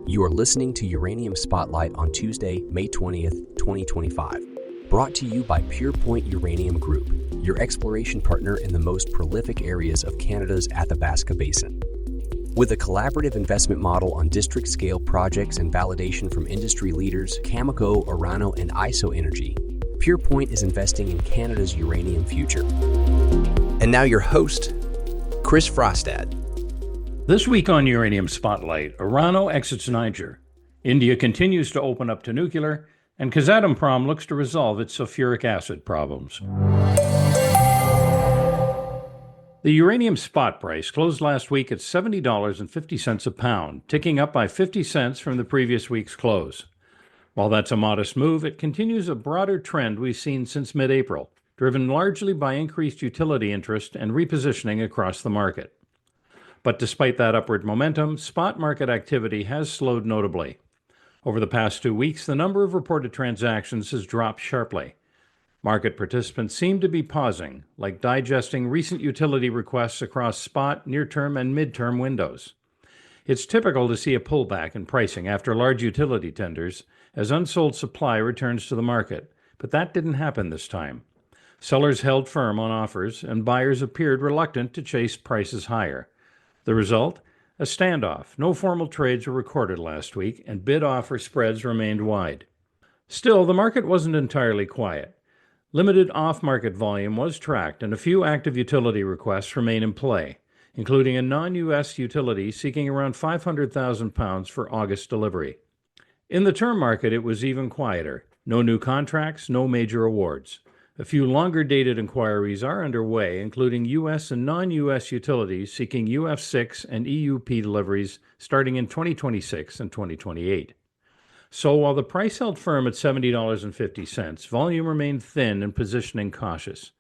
You are listening to Uranium Spotlight on Tuesday, May 20th, 2025. Brought to you by PurePoint Uranium Group, your exploration partner in the most prolific areas of Canada's Athabasca Basin. With a collaborative investment model on district-scale projects and validation from industry leaders Cameco, Orano, and ISO Energy, PurePoint is investing in Canada's uranium future. And now your host, Chris Frostad. This week on Uranium Spotlight, Orano exits Niger, India continues to open up to nuclear, and Kazatomprom looks to resolve its sulphuric acid problems. The uranium spot price closed last week at $70.50 a pound, ticking up by 50 cents from the previous week's close. While that's a modest move, it continues a broader trend we've seen since mid-April, driven largely by increased utility interest and repositioning across the market. But despite that upward momentum, spot market activity has slowed notably. Over the past 2 weeks, the number of reported transactions has dropped sharply. Market participants seem to be pausing, like digesting recent utility requests across spot, near-term, and mid-term windows. It's typical to see a pullback in pricing after large utility tenders as unsold supply returns to the market, but that didn't happen this time. Sellers held firm on offers, and buyers appeared reluctant to chase prices higher. The result? A standoff. No formal trades were recorded last week, and bid-offer spreads remained wide. Still, the market wasn't entirely quiet. Limited off-market volume was tracked, and a few active utility requests remain in play, including a non-U.S. utility seeking around 500,000 pounds for August delivery. In the term market, it was even quieter. No new contracts, no major awards. A few longer-dated inquiries are underway, including U.S. and non-U.S. utilities seeking UF6 and EUP deliveries starting in 2026 and 2028. So while the price held firm at $70.50, volume remained thin and positioning cautious.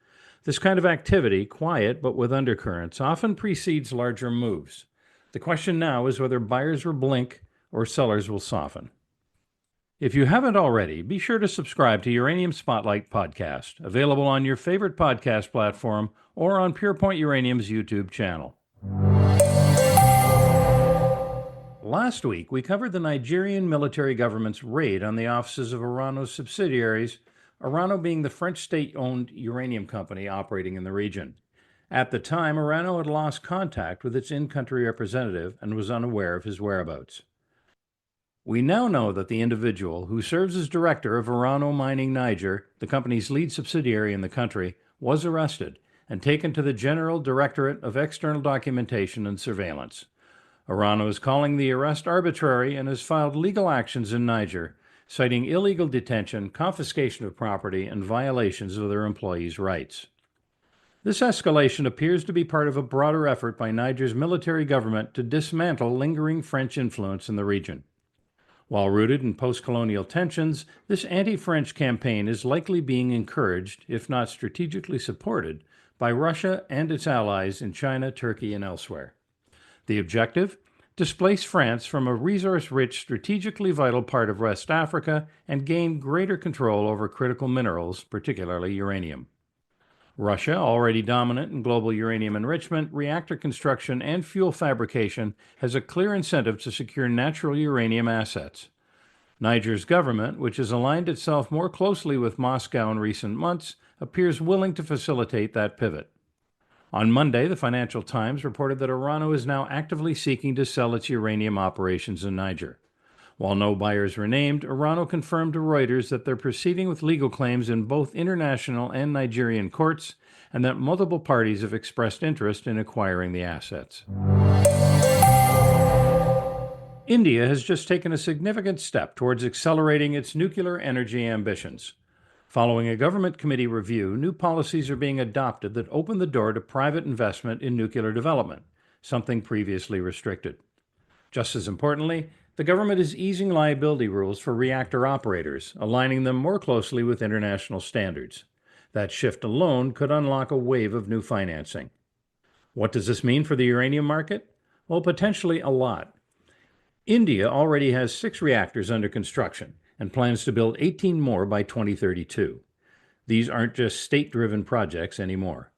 This kind of activity, quiet but with undercurrents, often precedes larger moves. The question now is whether buyers will blink or sellers will soften. If you haven't already, be sure to subscribe to Uranium Spotlight podcast, available on your favorite podcast platform or on PurePoint Uranium's YouTube channel. Last week, we covered the Nigerian military government's raid on the offices of Orano's subsidiaries, Orano being the French state-owned uranium company operating in the region. At the time, Orano had lost contact with its in-country representative and was unaware of his whereabouts. We now know that the individual who serves as director of Urano Mining Niger, the company's lead subsidiary in the country, was arrested and taken to the General Directorate of External Documentation and Surveillance. Urano is calling the arrest arbitrary and has filed legal actions in Niger, citing illegal detention, confiscation of property, and violations of their employees' rights. This escalation appears to be part of a broader effort by Niger's military government to dismantle lingering French influence in the region. While rooted in post-colonial tensions, this anti-French campaign is likely being encouraged, if not strategically supported, by Russia and its allies in China, Turkey, and elsewhere. The objective? Displace France from a resource-rich, strategically vital part of West Africa and gain greater control over critical minerals, particularly uranium. Russia, already dominant in global uranium enrichment, reactor construction, and fuel fabrication, has a clear incentive to secure natural uranium assets. Niger's government, which has aligned itself more closely with Moscow in recent months, appears willing to facilitate that pivot. On Monday, the Financial Times reported that Orano is now actively seeking to sell its uranium operations in Niger. While no buyers were named, Orano confirmed to Reuters that they're proceeding with legal claims in both international and Nigerian courts, and that multiple parties have expressed interest in acquiring the assets. India has just taken a significant step towards accelerating its nuclear energy ambitions. Following a government committee review, new policies are being adopted that open the door to private investment in nuclear development, something previously restricted. Just as importantly, the government is easing liability rules for reactor operators, aligning them more closely with international standards. That shift alone could unlock a wave of new financing. What does this mean for the uranium market? Well, potentially a lot. India already has 6 reactors under construction and plans to build 18 more by 2032. These aren't just state-driven projects anymore.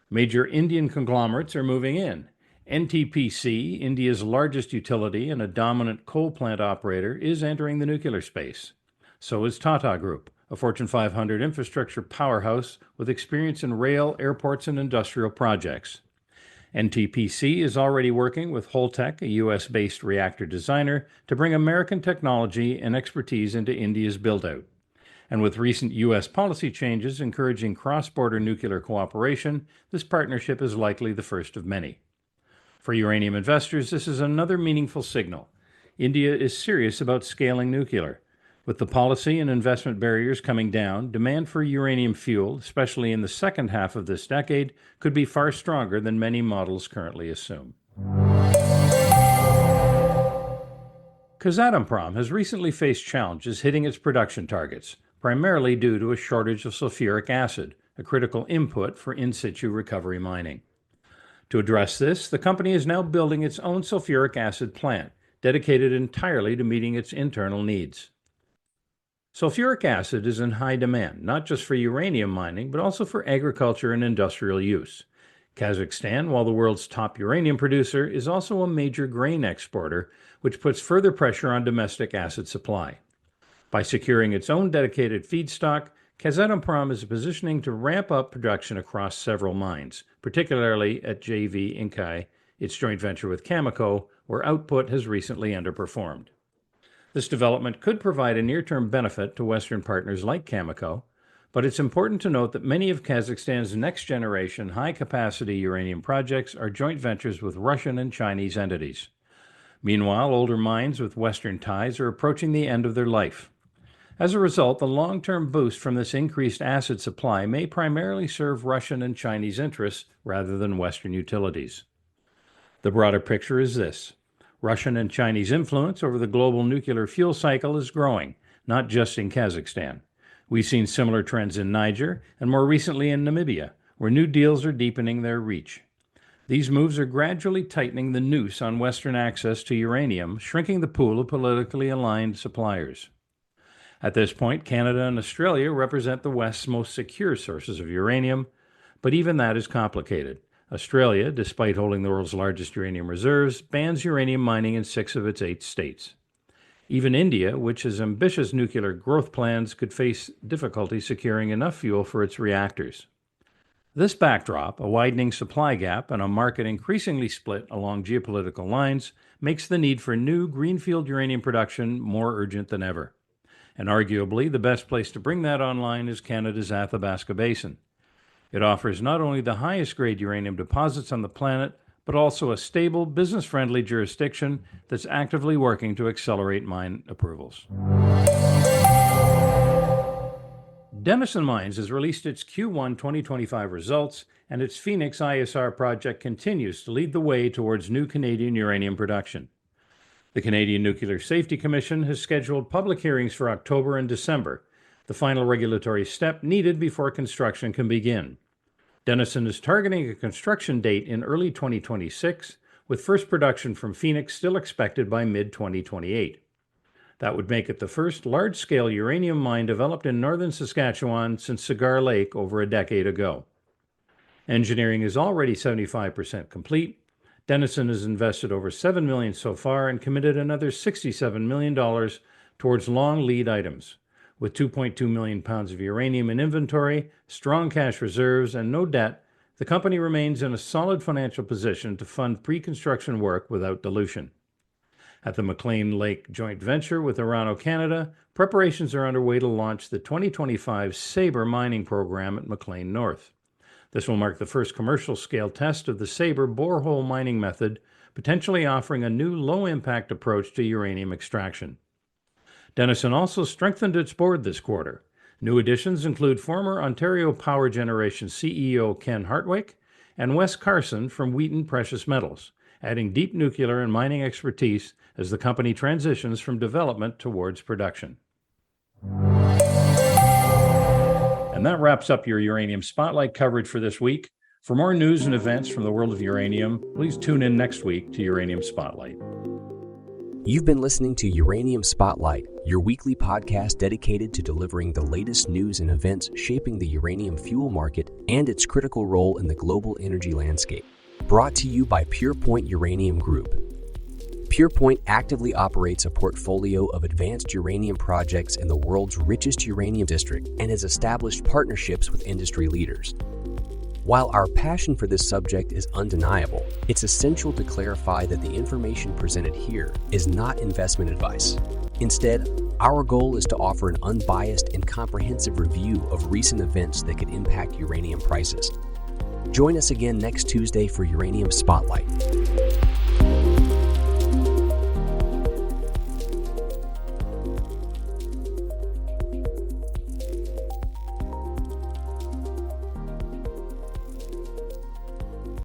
Major Indian conglomerates are moving in. NTPC, India's largest utility and a dominant coal plant operator, is entering the nuclear space. So is Tata Group, a Fortune 500 infrastructure powerhouse with experience in rail, airports, and industrial projects. NTPC is already working with Holtec, a U.S.-based reactor designer, to bring American technology and expertise into India's build-out. And with recent U.S. policy changes encouraging cross-border nuclear cooperation, this partnership is likely the first of many. For uranium investors, this is another meaningful signal. India is serious about scaling nuclear. With the policy and investment barriers coming down, demand for uranium fuel, especially in the second half of this decade, could be far stronger than many models currently assume. Kazatomprom has recently faced challenges hitting its production targets, primarily due to a shortage of sulphuric acid, a critical input for in-situ recovery mining. To address this, the company is now building its own sulphuric acid plant, dedicated entirely to meeting its internal needs. Sulphuric acid is in high demand, not just for uranium mining, but also for agriculture and industrial use. Kazakhstan, while the world's top uranium producer, is also a major grain exporter, which puts further pressure on domestic acid supply. By securing its own dedicated feedstock, Kazatomprom is positioning to ramp up production across several mines, particularly at JV Inkai, its joint venture with Cameco, where output has recently underperformed. This development could provide a near-term benefit to Western partners like Cameco, but it's important to note that many of Kazakhstan's next-generation high-capacity uranium projects are joint ventures with Russian and Chinese entities. Meanwhile, older mines with Western ties are approaching the end of their life. As a result, the long-term boost from this increased acid supply may primarily serve Russian and Chinese interests rather than Western utilities. The broader picture is this. Russian and Chinese influence over the global nuclear fuel cycle is growing, not just in Kazakhstan. We've seen similar trends in Niger and more recently in Namibia, where new deals are deepening their reach. These moves are gradually tightening the noose on Western access to uranium, shrinking the pool of politically aligned suppliers. At this point, Canada and Australia represent the West's most secure sources of uranium, but even that is complicated. Australia, despite holding the world's largest uranium reserves, bans uranium mining in 6 of its 8 states. Even India, which has ambitious nuclear growth plans, could face difficulty securing enough fuel for its reactors. This backdrop, a widening supply gap and a market increasingly split along geopolitical lines, makes the need for new greenfield uranium production more urgent than ever. And arguably, the best place to bring that online is Canada's Athabasca Basin. It offers not only the highest grade uranium deposits on the planet, but also a stable, business-friendly jurisdiction that's actively working to accelerate mine approvals. Denison Mines has released its Q1 2025 results, and its Phoenix ISR project continues to lead the way towards new Canadian uranium production. The Canadian Nuclear Safety Commission has scheduled public hearings for October and December, the final regulatory step needed before construction can begin. Denison is targeting a construction date in early 2026, with first production from Phoenix still expected by mid-2028. That would make it the first large-scale uranium mine developed in northern Saskatchewan since Cigar Lake over a decade ago. Engineering is already 75% complete. Denison has invested over $7 million so far and committed another $67 million towards long lead items. With 2.2 million pounds of uranium in inventory, strong cash reserves, and no debt, the company remains in a solid financial position to fund pre-construction work without dilution. At the McLean Lake joint venture with Orano, Canada, preparations are underway to launch the 2025 Sabre mining program at McLean North. This will mark the first commercial-scale test of the Sabre borehole mining method, potentially offering a new low-impact approach to uranium extraction. Denison also strengthened its board this quarter. New additions include former Ontario Power Generation CEO Ken Hartwick and Wes Carson from Wheaton Precious Metals, adding deep nuclear and mining expertise as the company transitions from development towards production. And that wraps up your Uranium Spotlight coverage for this week. For more news and events from the world of uranium, please tune in next week to Uranium Spotlight. You've been listening to Uranium Spotlight, your weekly podcast dedicated to delivering the latest news and events shaping the uranium fuel market and its critical role in the global energy landscape. Brought to you by PurePoint Uranium Group. PurePoint actively operates a portfolio of advanced uranium projects in the world's richest uranium district and has established partnerships with industry leaders. While our passion for this subject is undeniable, it's essential to clarify that the information presented here is not investment advice. Instead, our goal is to offer an unbiased and comprehensive review of recent events that could impact uranium prices. Join us again next Tuesday for Uranium Spotlight.